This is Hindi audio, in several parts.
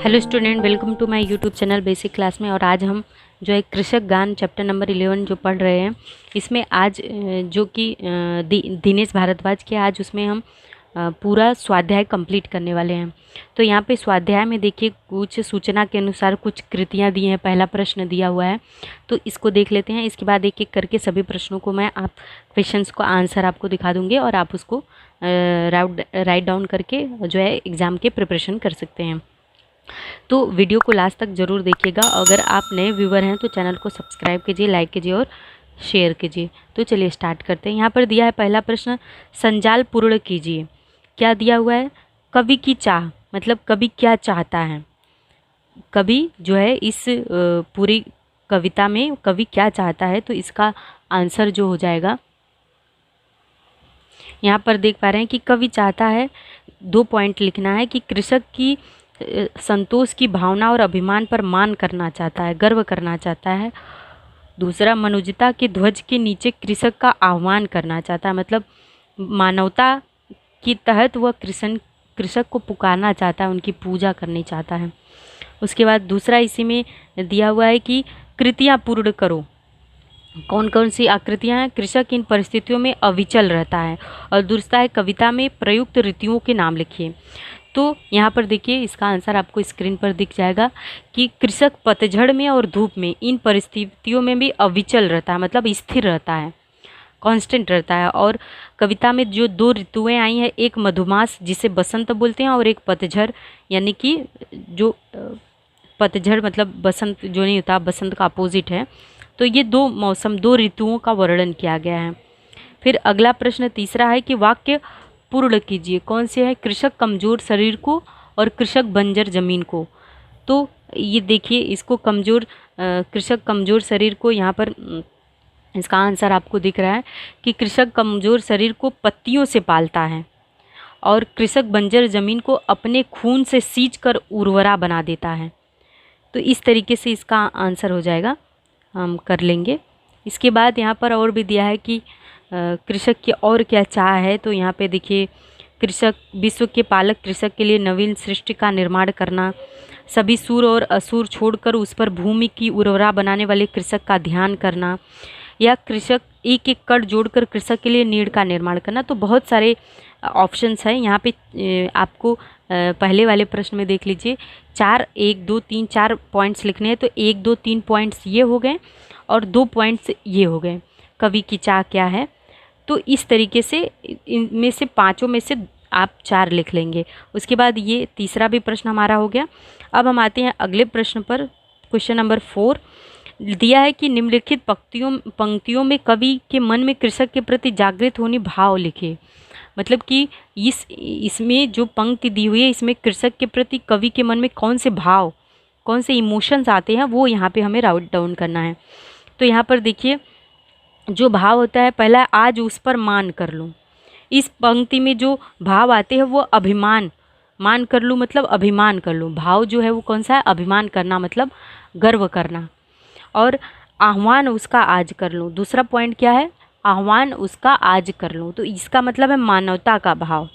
Hello student, welcome to my YouTube channel basic class में। और आज हम जो है कृषक गान चैप्टर नंबर 11 जो पढ़ रहे हैं, इसमें आज जो कि दिनेश भारद्वाज के आज उसमें हम पूरा स्वाध्याय कंप्लीट करने वाले हैं। तो यहाँ पे स्वाध्याय में देखिए कुछ सूचना के अनुसार कुछ कृतियाँ दी हैं। पहला प्रश्न दिया हुआ है तो इसको देख लेते हैं। इसके बाद एक एक करके सभी प्रश्नों को मैं क्वेश्चंस को आंसर आपको दिखा दूँगी और आप उसको राइट डाउन करके जो है एग्ज़ाम के प्रिपरेशन कर सकते हैं। तो वीडियो को लास्ट तक ज़रूर देखिएगा। अगर आप नए व्यूवर हैं तो चैनल को सब्सक्राइब कीजिए, लाइक कीजिए और शेयर कीजिए। तो चलिए स्टार्ट करते हैं। यहाँ पर दिया है पहला प्रश्न, संजाल पूर्ण कीजिए। क्या दिया हुआ है? कवि की चाह, मतलब कवि क्या चाहता है। कवि जो है इस पूरी कविता में कवि क्या चाहता है, तो इसका आंसर जो हो जाएगा, यहाँ पर देख पा रहे हैं कि कवि चाहता है, 2 पॉइंट लिखना है कि कृषक की संतोष की भावना और अभिमान पर मान करना चाहता है, गर्व करना चाहता है। दूसरा, मनुजता के ध्वज के नीचे कृषक का आह्वान करना चाहता है, मतलब मानवता के तहत वह कृषक को पुकारना चाहता है, उनकी पूजा करनी चाहता है। उसके बाद दूसरा इसी में दिया हुआ है कि कृतियाँ पूर्ण करो। कौन कौन सी आकृतियाँ हैं? कृषक इन परिस्थितियों में अविचल रहता है। और दूसरा है कविता में प्रयुक्त ऋतुओं के नाम लिखिए। तो यहाँ पर देखिए इसका आंसर आपको स्क्रीन पर दिख जाएगा कि कृषक पतझड़ में और धूप में इन परिस्थितियों में भी अविचल रहता है, मतलब स्थिर रहता है, कांस्टेंट रहता है। और कविता में जो 2 ऋतुएं आई हैं, एक मधुमास जिसे बसंत बोलते हैं और एक पतझड़, यानी कि जो पतझड़ मतलब बसंत जो नहीं होता, बसंत का अपोजिट है। तो ये 2 मौसम, 2 ऋतुओं का वर्णन किया गया है। फिर अगला प्रश्न तीसरा है कि वाक्य पूर्ण कीजिए। कौन से है? कृषक कमज़ोर शरीर को और कृषक बंजर ज़मीन को। तो ये देखिए इसको कृषक कमज़ोर शरीर को, यहाँ पर इसका आंसर आपको दिख रहा है कि कृषक कमज़ोर शरीर को पत्तियों से पालता है और कृषक बंजर ज़मीन को अपने खून से सींच कर उर्वरा बना देता है। तो इस तरीके से इसका आंसर हो जाएगा, हम कर लेंगे। इसके बाद यहाँ पर और भी दिया है कि कृषक की और क्या चाह है। तो यहाँ पे देखिए, कृषक विश्व के पालक कृषक के लिए नवीन सृष्टि का निर्माण करना, सभी सूर और असुर छोड़कर उस पर भूमि की उर्वरा बनाने वाले कृषक का ध्यान करना, या कृषक एक एक कड़ जोड़कर कृषक के लिए नीड़ का निर्माण करना। तो बहुत सारे ऑप्शंस हैं यहाँ पे। आपको पहले वाले प्रश्न में देख लीजिए, 1 2 3 4 पॉइंट्स लिखने हैं। तो 1 2 3 पॉइंट्स ये हो गए और 2 पॉइंट्स ये हो गए। कवि की चाह क्या है, तो इस तरीके से इनमें से 5 में से आप 4 लिख लेंगे। उसके बाद ये तीसरा भी प्रश्न हमारा हो गया। अब हम आते हैं अगले प्रश्न पर। क्वेश्चन नंबर 4 दिया है कि निम्नलिखित पंक्तियों में कवि के मन में कृषक के प्रति जागृत होने भाव लिखे। मतलब कि इसमें जो पंक्ति दी हुई है, इसमें कृषक के प्रति कवि के मन में कौन से भाव, कौन से इमोशंस आते हैं, वो यहाँ पे हमें राइट डाउन करना है। तो यहाँ पर देखिए जो भाव होता है, पहला आज उस पर मान कर लूँ। इस पंक्ति में जो भाव आते हैं वो अभिमान, मान कर लूँ मतलब अभिमान कर लूँ। भाव जो है वो कौन सा है? अभिमान करना, मतलब गर्व करना। और आह्वान उसका आज कर लूँ, दूसरा पॉइंट क्या है? आह्वान उसका आज कर लूँ। तो इसका मतलब है मानवता का भाव।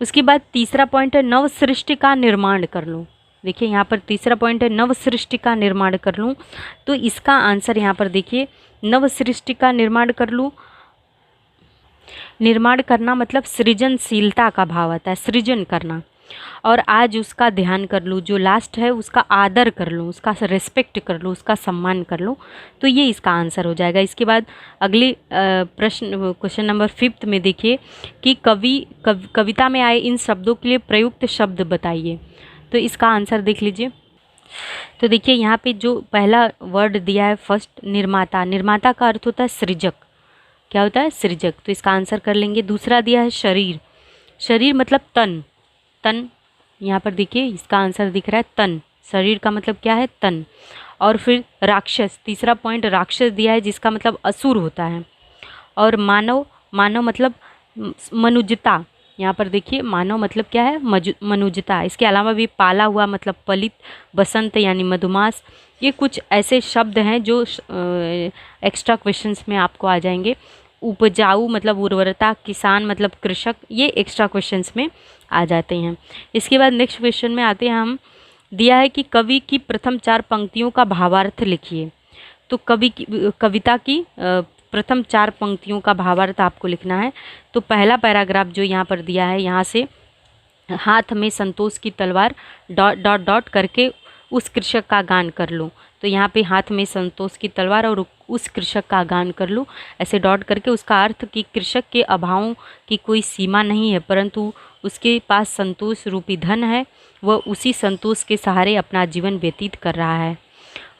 उसके बाद तीसरा पॉइंट है नव सृष्टि का निर्माण कर लूँ। देखिए यहाँ पर तीसरा पॉइंट है नव सृष्टि का निर्माण कर लूँ। तो इसका आंसर यहाँ पर देखिए, नव सृष्टि का निर्माण कर लूँ। निर्माण करना मतलब सृजनशीलता का भाव आता है, सृजन करना। और आज उसका ध्यान कर लूँ, जो लास्ट है उसका आदर कर लूँ, उसका रेस्पेक्ट कर लूँ, उसका सम्मान कर लूँ। तो ये इसका आंसर हो जाएगा। इसके बाद अगले प्रश्न, क्वेश्चन नंबर 5 में देखिए कि कविता में आए इन शब्दों के लिए प्रयुक्त शब्द बताइए। तो इसका आंसर देख लीजिए। तो देखिए यहाँ पे जो पहला वर्ड दिया है फर्स्ट, निर्माता। निर्माता का अर्थ होता है सृजक। क्या होता है? सृजक। तो इसका आंसर कर लेंगे। दूसरा दिया है शरीर। शरीर मतलब तन। तन यहाँ पर देखिए इसका आंसर दिख रहा है तन। शरीर का मतलब क्या है? तन। और फिर राक्षस, तीसरा पॉइंट राक्षस दिया है जिसका मतलब असुर होता है। और मानव, मानव मतलब मनुजता। यहाँ पर देखिए मानव मतलब क्या है? मनुजता। इसके अलावा भी पाला हुआ मतलब पलित, बसंत यानी मधुमास। ये कुछ ऐसे शब्द हैं जो एक्स्ट्रा क्वेश्चंस में आपको आ जाएंगे। उपजाऊ मतलब उर्वरता, किसान मतलब कृषक, ये एक्स्ट्रा क्वेश्चंस में आ जाते हैं। इसके बाद नेक्स्ट क्वेश्चन में आते हैं हम दिया है कि कवि की प्रथम 4 पंक्तियों का भावार्थ लिखिए। तो कविता की प्रथम 4 पंक्तियों का भावार्थ आपको लिखना है। तो पहला पैराग्राफ जो यहाँ पर दिया है, यहाँ से हाथ में संतोष की तलवार डॉट डॉट डॉट करके उस कृषक का गान कर लो। तो यहाँ पे हाथ में संतोष की तलवार और उस कृषक का गान कर लो, ऐसे डॉट करके उसका अर्थ कि कृषक के अभावों की कोई सीमा नहीं है, परंतु उसके पास संतोष रूपी धन है, वह उसी संतोष के सहारे अपना जीवन व्यतीत कर रहा है।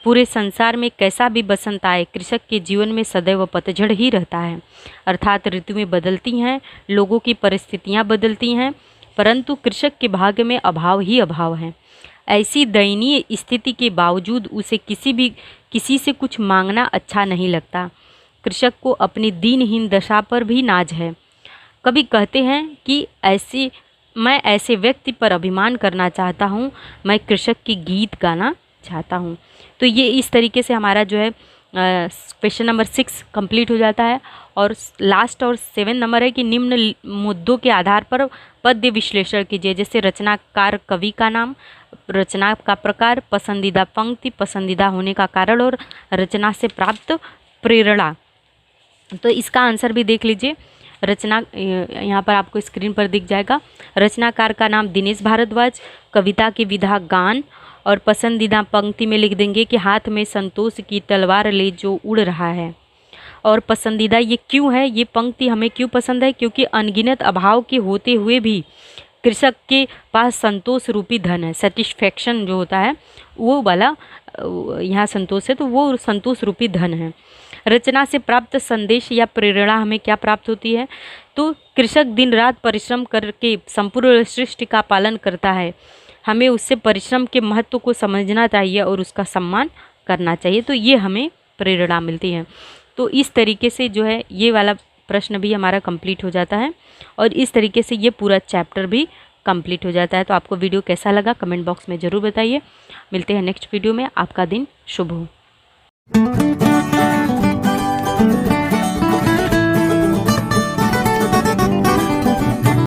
पूरे संसार में कैसा भी बसंत आए, कृषक के जीवन में सदैव पतझड़ ही रहता है। अर्थात ऋतुएं बदलती हैं, लोगों की परिस्थितियाँ बदलती हैं, परंतु कृषक के भाग्य में अभाव ही अभाव है। ऐसी दयनीय स्थिति के बावजूद उसे किसी से कुछ मांगना अच्छा नहीं लगता। कृषक को अपनी दीनहीन दशा पर भी नाज है। कभी कहते हैं कि मैं ऐसे व्यक्ति पर अभिमान करना चाहता हूँ, मैं कृषक की गीत गाना चाहता हूँ। तो ये इस तरीके से हमारा जो है क्वेश्चन नंबर 6 कंप्लीट हो जाता है। और लास्ट और 7 नंबर है कि निम्न मुद्दों के आधार पर पद्य विश्लेषण कीजिए। जैसे रचनाकार, कवि का नाम, रचना का प्रकार, पसंदीदा पंक्ति, पसंदीदा होने का कारण और रचना से प्राप्त प्रेरणा। तो इसका आंसर भी देख लीजिए। रचना यहाँ पर आपको स्क्रीन पर दिख जाएगा। रचनाकार का नाम दिनेश भारद्वाज, कविता की विधा गान, और पसंदीदा पंक्ति में लिख देंगे कि हाथ में संतोष की तलवार ले जो उड़ रहा है। और पसंदीदा ये क्यों है, ये पंक्ति हमें क्यों पसंद है, क्योंकि अनगिनत अभाव के होते हुए भी कृषक के पास संतोष रूपी धन है। सेटिस्फैक्शन जो होता है वो वाला यहाँ संतोष है, तो वो संतोष रूपी धन है। रचना से प्राप्त संदेश या प्रेरणा हमें क्या प्राप्त होती है, तो कृषक दिन रात परिश्रम करके संपूर्ण सृष्टि का पालन करता है, हमें उससे परिश्रम के महत्व को समझना चाहिए और उसका सम्मान करना चाहिए। तो ये हमें प्रेरणा मिलती है। तो इस तरीके से जो है ये वाला प्रश्न भी हमारा कंप्लीट हो जाता है और इस तरीके से ये पूरा चैप्टर भी कंप्लीट हो जाता है। तो आपको वीडियो कैसा लगा कमेंट बॉक्स में ज़रूर बताइए। मिलते हैं नेक्स्ट वीडियो में। आपका दिन शुभ हो।